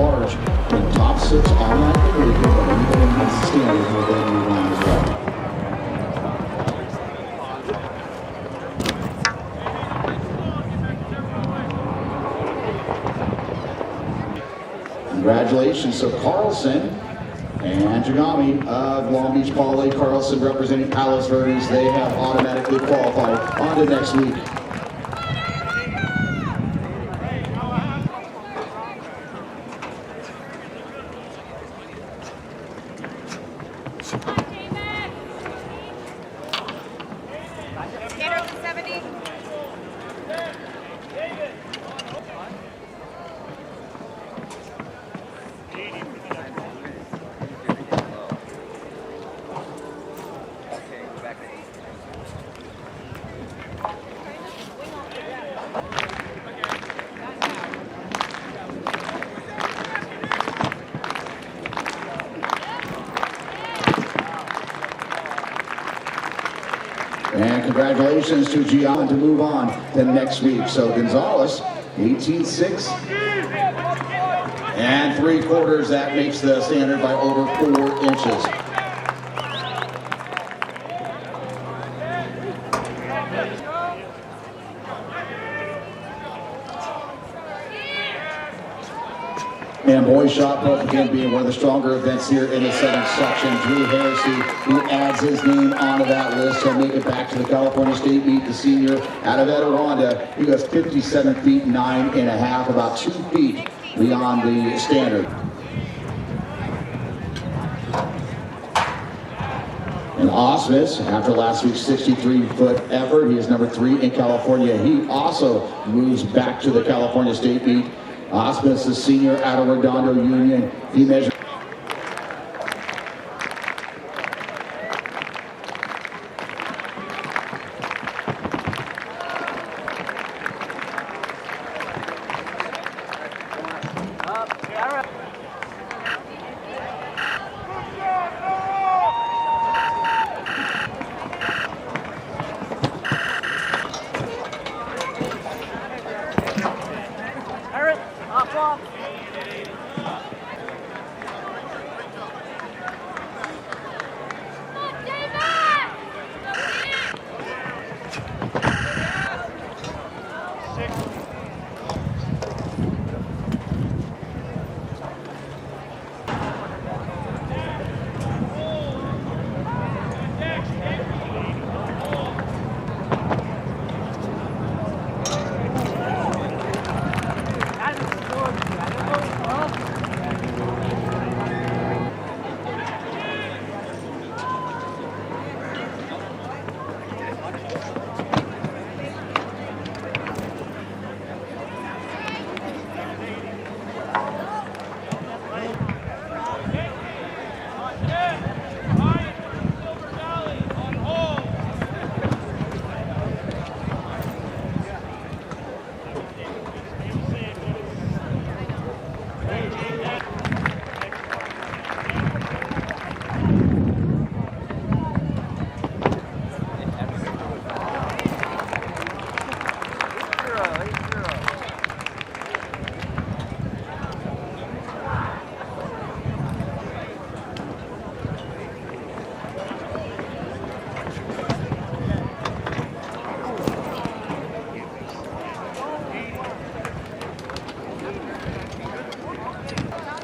large. The top 6 automatically leave, but anybody in the standard will then move on as well. Congratulations to Carlson and Jagami of Long Beach Poly. Carlson representing Palos Verdes. They have automatically qualified on to next week. And congratulations to Gian to move on to next week. So Gonzalez, 18.6 and 3/4. That makes the standard by over 4 inches. And boys shot put again being one of the stronger events here in the Southern Section. Drew Harrisy, who adds his name onto that list. He'll make it back to the California State meet, the senior out of Etiwanda. He goes 57 feet 9.5, about 2 feet beyond the standard. And Osmus, after last week's 63-foot effort, he is number 3 in California. He also moves back to the California State meet. Osmus, the senior out of Redondo Union. He measured.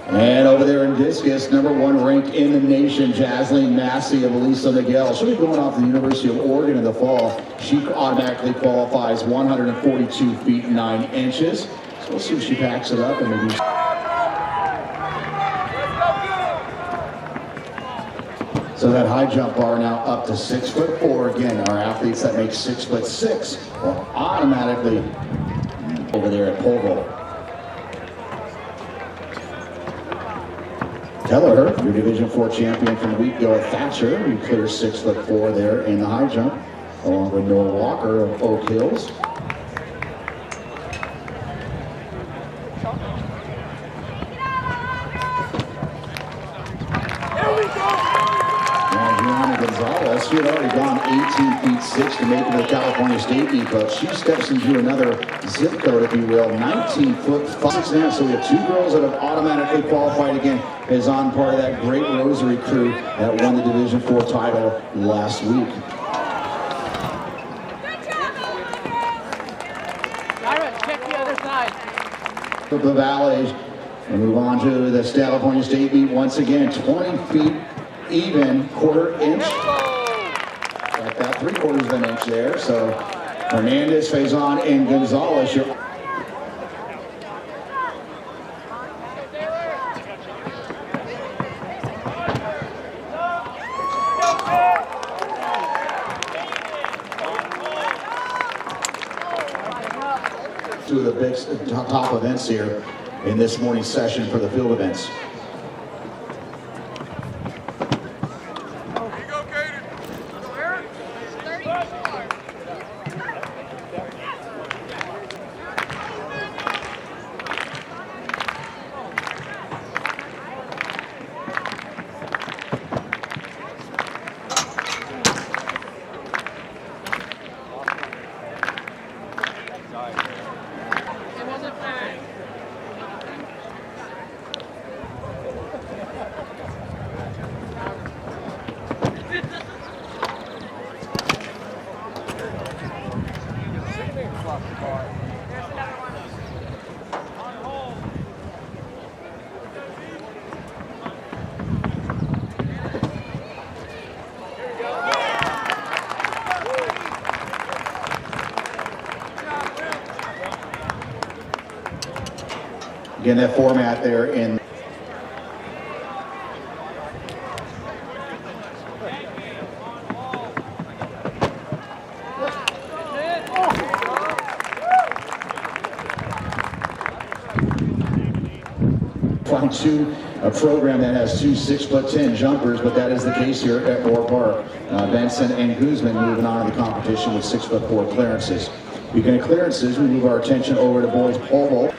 And over there in discus, number 1 ranked in the nation, Jasleen Massey of Elisa Miguel. She'll be going off to the University of Oregon in the fall. She automatically qualifies 142 feet 9 inches. So we'll see if she packs it up and maybe. So that high jump bar now up to 6'4". Again, our athletes that make 6'6" will automatically over there at pole vault. Kelleher, your Division 4 champion from a week ago at Thatcher, who clears 6'4" there in the high jump, along with Noah Walker of Oak Hills. And Gianna Gonzalez Gonzalez, she had already gone 18 feet 6 to make it to the California State meet, but she steps into another zip code, if you will, 19 foot 6.5. So we have two girls that have automatically qualified again, is on part of that great Rosary crew that won the Division IV title last week. Check the other side. The valleys. We move on to the California State meet once again, 20 feet even, quarter inch. Like that, 3/4 of an inch there. So Hernandez, Faison, and Gonzalez. Two of the big top events here in this morning's session for the field events. Again, that format there in a program that has two 6'10" jumpers, but that is the case here at Moorpark. Benson and Guzman moving on to the competition with 6'4" clearances. Speaking of clearances, we move our attention over to boys pole vault.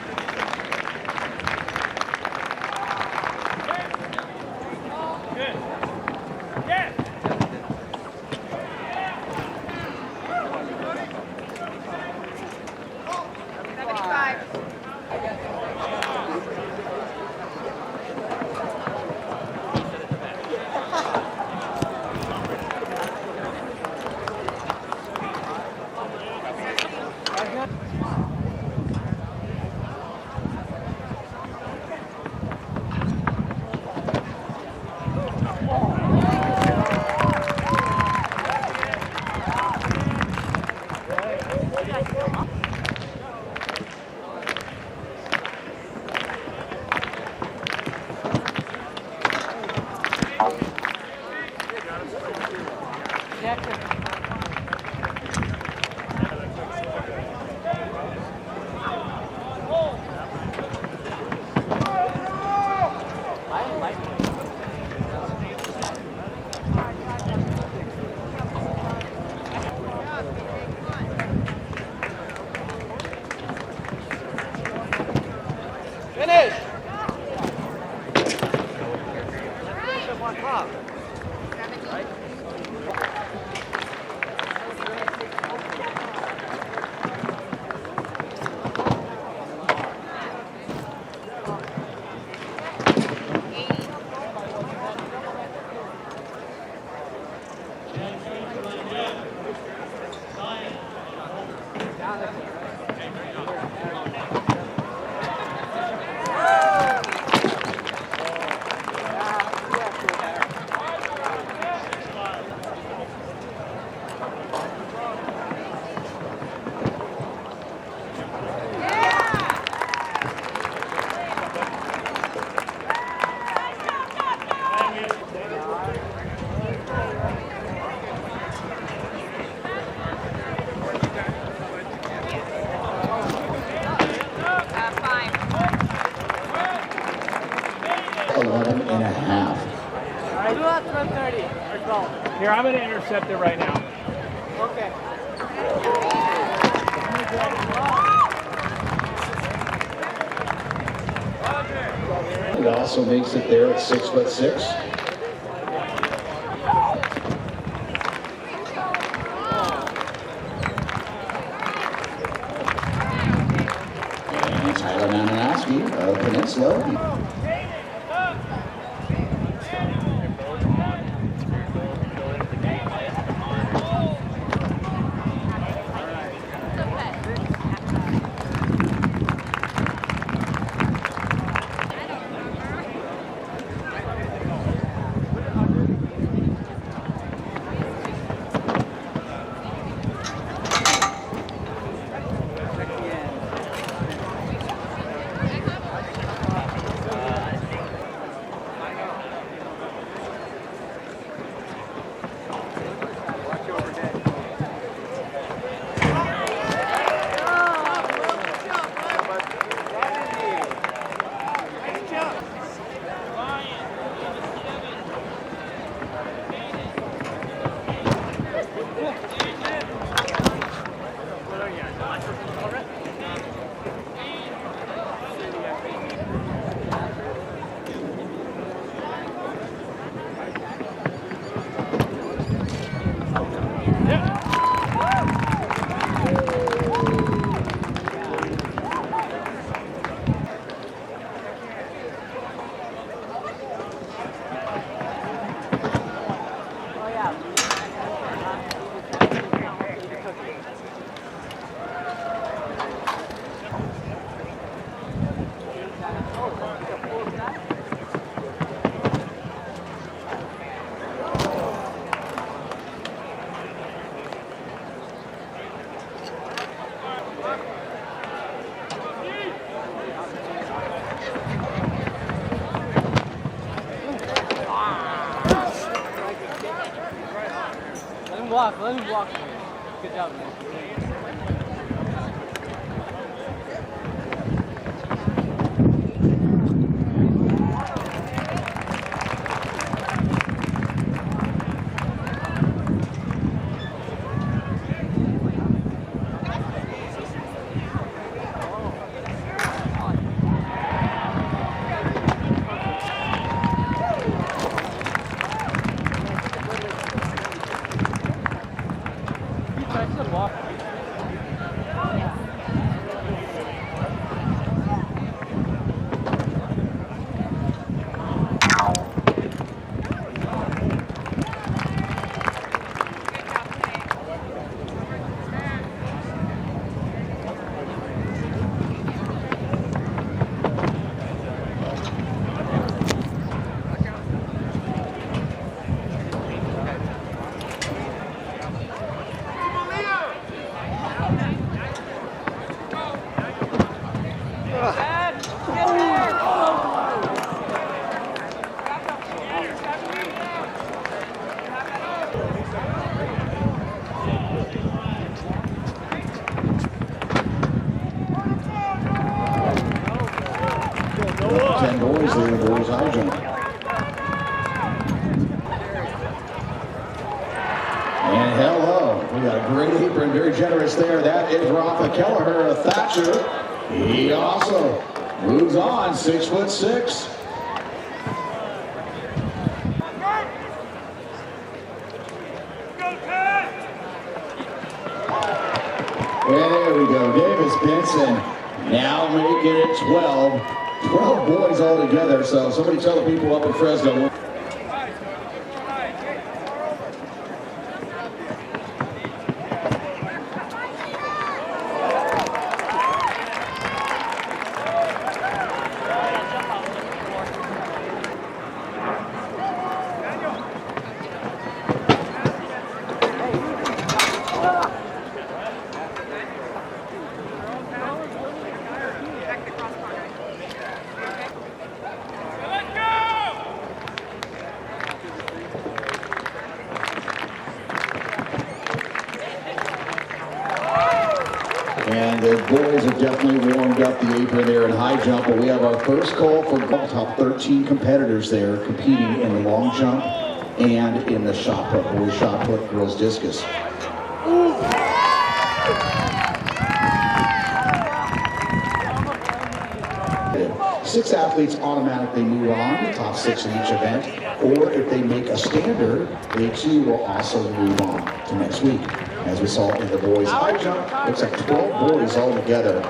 Here, I'm going to intercept it right now. Okay. It also makes it there at 6'6". slow. Let him walk. Good job, man. And hello, we got a great apron, very generous there. That is Rafa Kelleher, a Thatcher. He also moves on, 6'6". And there we go, Davis Benson now making it 12. 12 boys all together, so somebody tell the people up in Fresno. And the boys have definitely warmed up the apron there in high jump, but we have our first call for top 13 competitors there competing in the long jump and in the shot put, boys shot put, girls discus. Six athletes automatically move on, the top 6 in each event, or if they make a standard, they too will also move on to next week. As we saw in the boys high jump, looks like 12 boys all together.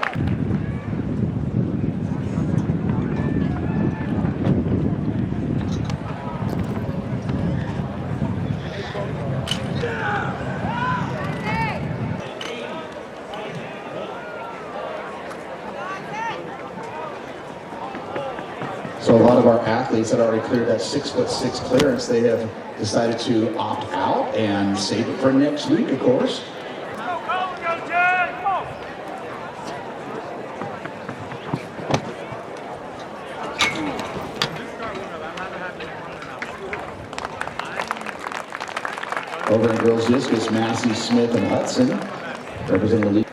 So a lot of our athletes that already cleared that 6'6" clearance, they have decided to opt out and save it for next week, of course. Over in girls discus, Massey, Smith, and Hudson representing the league.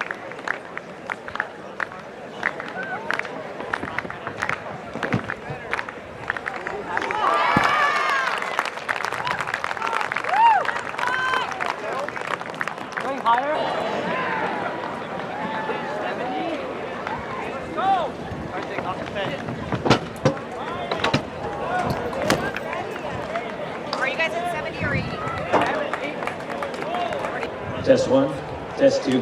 Test 1, test 2.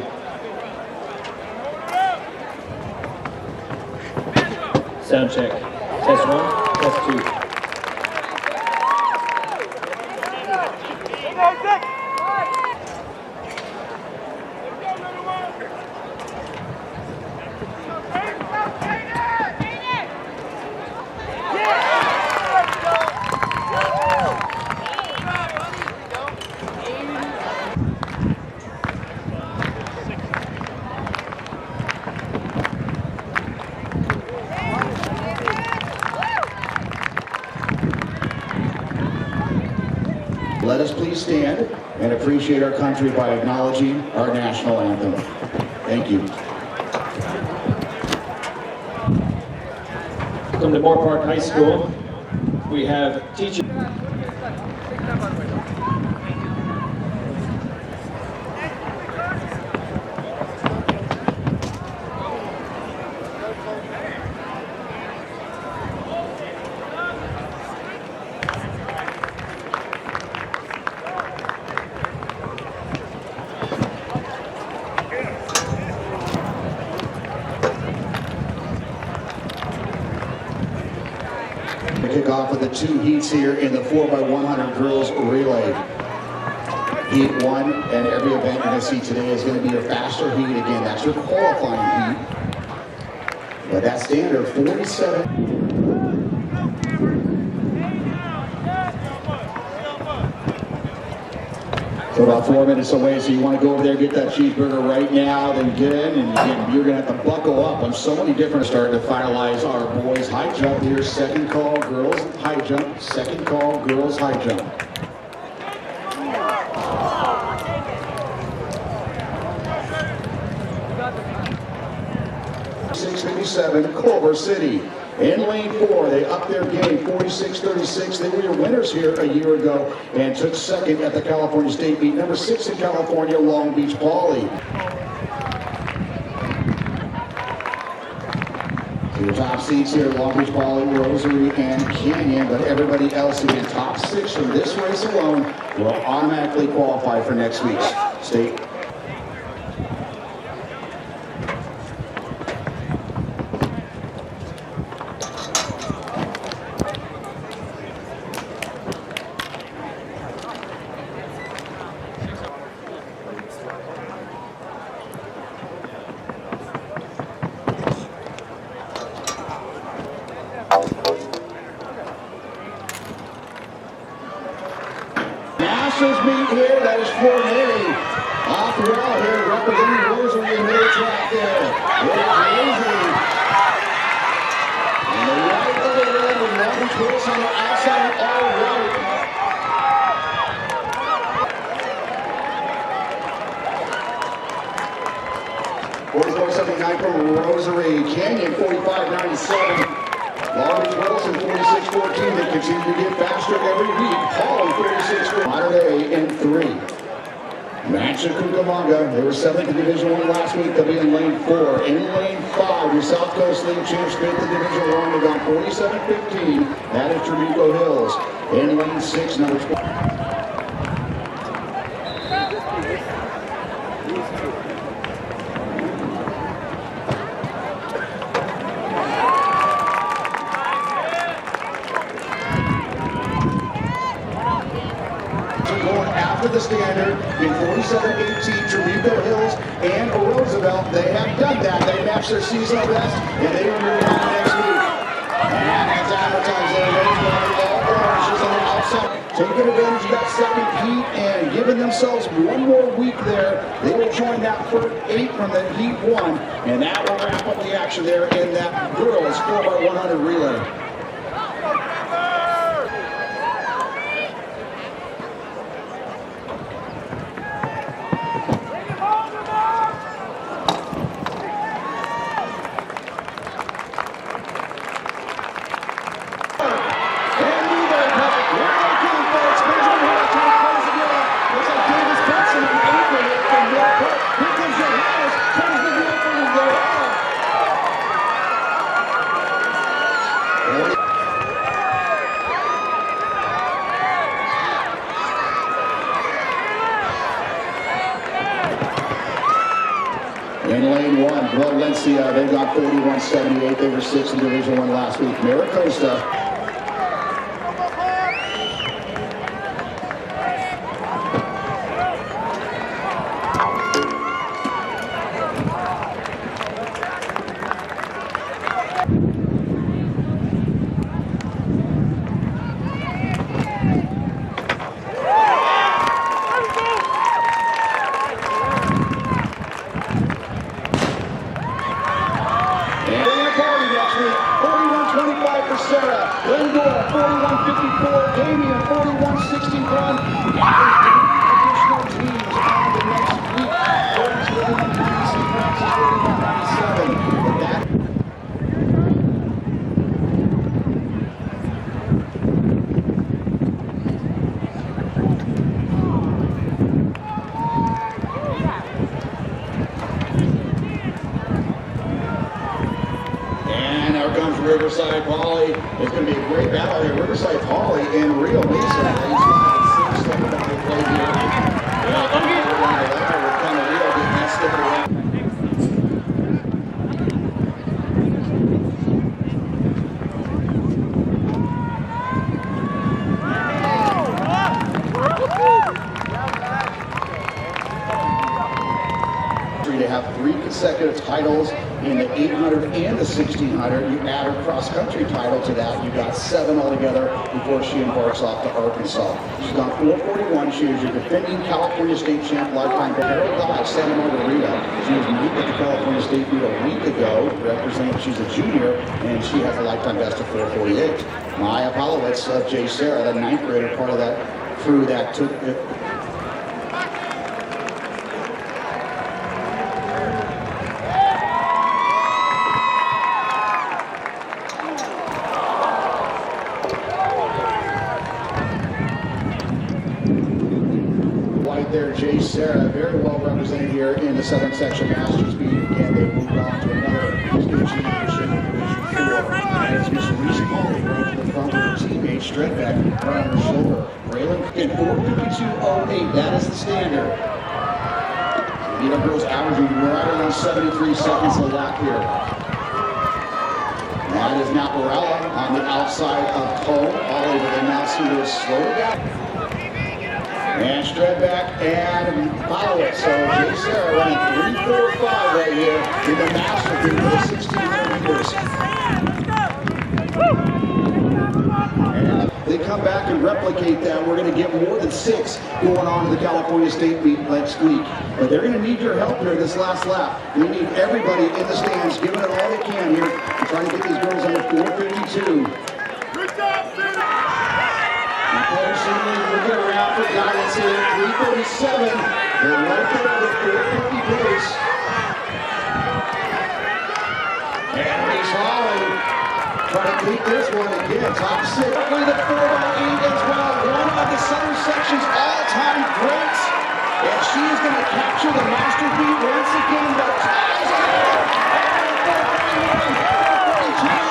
Sound check. Test 1, test 2. Let us please stand and appreciate our country by acknowledging our national anthem. Thank you. Welcome to Moorpark High School. We have teachers. Kick off with the 2 heats here in the 4x100 girls relay. Heat 1, and every event you're going to see today is going to be a faster heat. Again, that's your qualifying heat. But that standard, 47. So about 4 minutes away, so you want to go over there, get that cheeseburger right now, then get in, and again, you're going to have to buckle up on so many different. Starting to finalize our boys high jump here. Second call, girls high jump. Second call, girls high jump. 657, Culver City. In lane 4, they upped their game, 46-36. They were your winners here a year ago and took second at the California State meet. Number 6 in California, Long Beach Poly. So your top seeds here, Long Beach Poly, Rosary, and Canyon. But everybody else, again, top 6 from this race alone will automatically qualify for next week's state. Meet here, that is for Mary. Off the wall here, representing Rosary in the middle track there. It is Rosary. And the right of the rim with Long Beach Wilson on the outside, all right. $44.79 from Rosary. Canyon, 45.97. Long Beach Wilson, 46-14. They continue to get faster every week. Paul, 46-14. Monterey in 3. Mancha Cucamonga, they were 7th in Division 1 last week. They'll be in lane 4. In lane 5, your South Coast League champs, 5th in Division 1. They've gone 47-15. That is Tremico Hills. In lane 6, number 12. The standard in 47-18, Tremico Hills and Roosevelt. They have done that. They matched their seasonal best, and they are moving on next week. And as advertised. taking advantage of that second heat and giving themselves one more week there. They will join that first 8 from the heat 1, and that will wrap up the action there in that girls 4x100 relay. In lane 1, Valencia, they got 41-78. They were 6th in Division 1 last week. Mira, Costa. Riverside Poly. It's going to be a great battle here. Riverside Poly and Rio Mesa. They slide 6 second body play here. With kind of Rio getting that slip around. To have 3 consecutive titles in the 800 and the 1600. You add her cross-country title to that, you got 7 altogether before she embarks off to Arkansas. She's gone 441. She is your defending California State champ lifetime. Harold Dodge, Santa Margarita. She was meeting at the California State meet a week ago, representing, she's a junior, and she has a lifetime best of 448. Maya Palowitz of J. Sarah, the 9th grader, part of that crew that took it. There, Jay Sarah, very well represented here in the Southern Section Masters meet. Again, they moved on to another state championship in Division 4. And it's Miss Reese Polly right in the front with her teammate Stredbeck right on her shoulder. Braylon in 4:52.08, that is the standard. The girls averaging right around 73 seconds a lap here. That is now Morella on the outside of Cole. All over the mouse who will slow it down. And Stredbeck and Palowitz. So Jay Sarah running 3.45 right here in the master group for the 1600 meters. And if they come back and replicate that, we're going to get more than 6 going on to the California State meet next week. But they're going to need your help here this last lap. They need everybody in the stands giving it all they can here to try to get these girls under 452. We'll get around for guidance here at 3:37. They're right there at the 450 pace. And Reese Holly trying to beat this one again. Top 6. With the 4x8 as well. One of the Southern Section's all-time greats. And she is going to capture the master beat once again. The ties are there. And 442.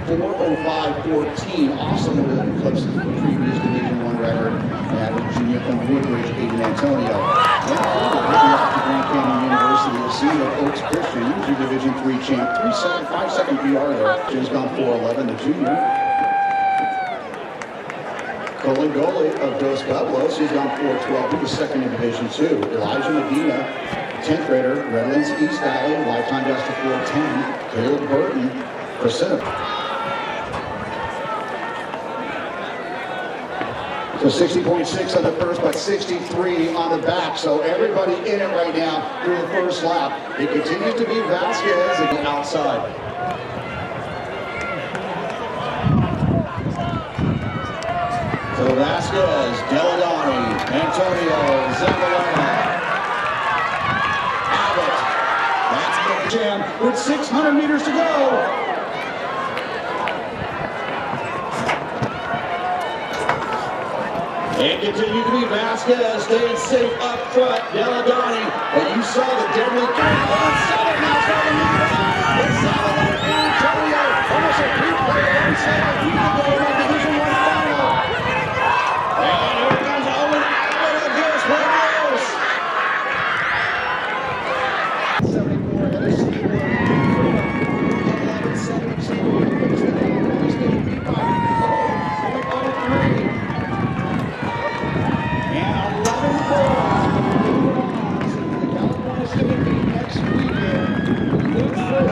Gole, 4:05.14, also more than eclipses the previous Division I record at Virginia and Woodbridge, Aiden Antonio. And further, heading off to Grand Canyon University, a senior Oaks Christian, usually Division III champ, 5-second PR there. She's gone 4:11, the junior. Colin Gole of Dos Pueblos, he's gone 4:12. He was second in Division II. Elijah Medina, 10th grader, Redlands East Valley, lifetime best of 4:10. Caleb Burton, Crescenta. So 60.6 on the first, but 63 on the back. So everybody in it right now through the first lap. It continues to be Vasquez again outside. So Vasquez, Deladani, Antonio, Zavaleta, Abbott. That's the jam with 600 meters to go. It continued to be Vasquez staying safe up front. Deladani, and you saw the deadly carry on 7 now starting to move on. It's Zavaleta and Antonio, almost a replay inside a week ago in the Division I final. And here comes Owen Abbott of this. What else? 74 ahead of Steve. 11 next weekend. Look for it.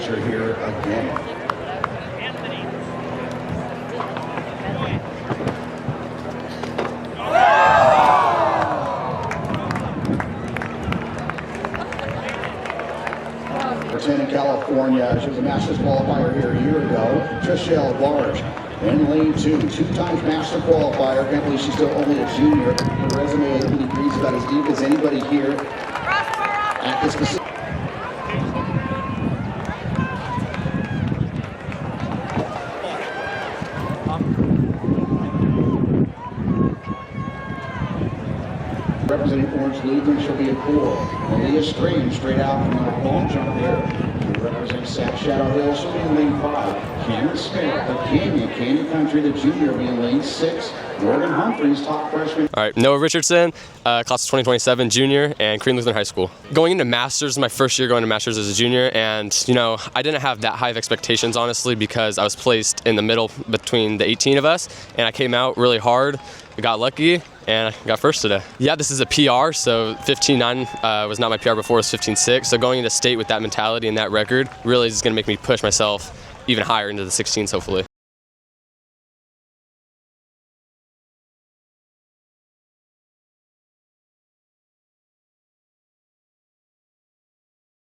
Here again. Lieutenant California, she was a Masters qualifier here a year ago. Trishelle Barge in lane 2, 2-time Master qualifier. Can't believe she's still only a junior. Her resume, I think, agrees about as deep as anybody here at this facility. Representing Orange Lutheran, she'll be a 4. Leah Strange, straight out from the long jump there. Representing Sac Shadow Hill, she'll be in lane 5. Cameron Smith of Canyon Country, the junior, will be in lane 6. Morgan Humphreys, top freshman. All right, Noah Richardson, class of 2027, junior, and Crean Lutheran High School. Going into Masters, my first year going to Masters as a junior, and I didn't have that high of expectations, honestly, because I was placed in the middle between the 18 of us, and I came out really hard. I got lucky, and I got first today. Yeah, this is a PR, so 15.9 was not my PR before, it was 15.6. So going into state with that mentality and that record really is gonna make me push myself even higher into the 16s, hopefully.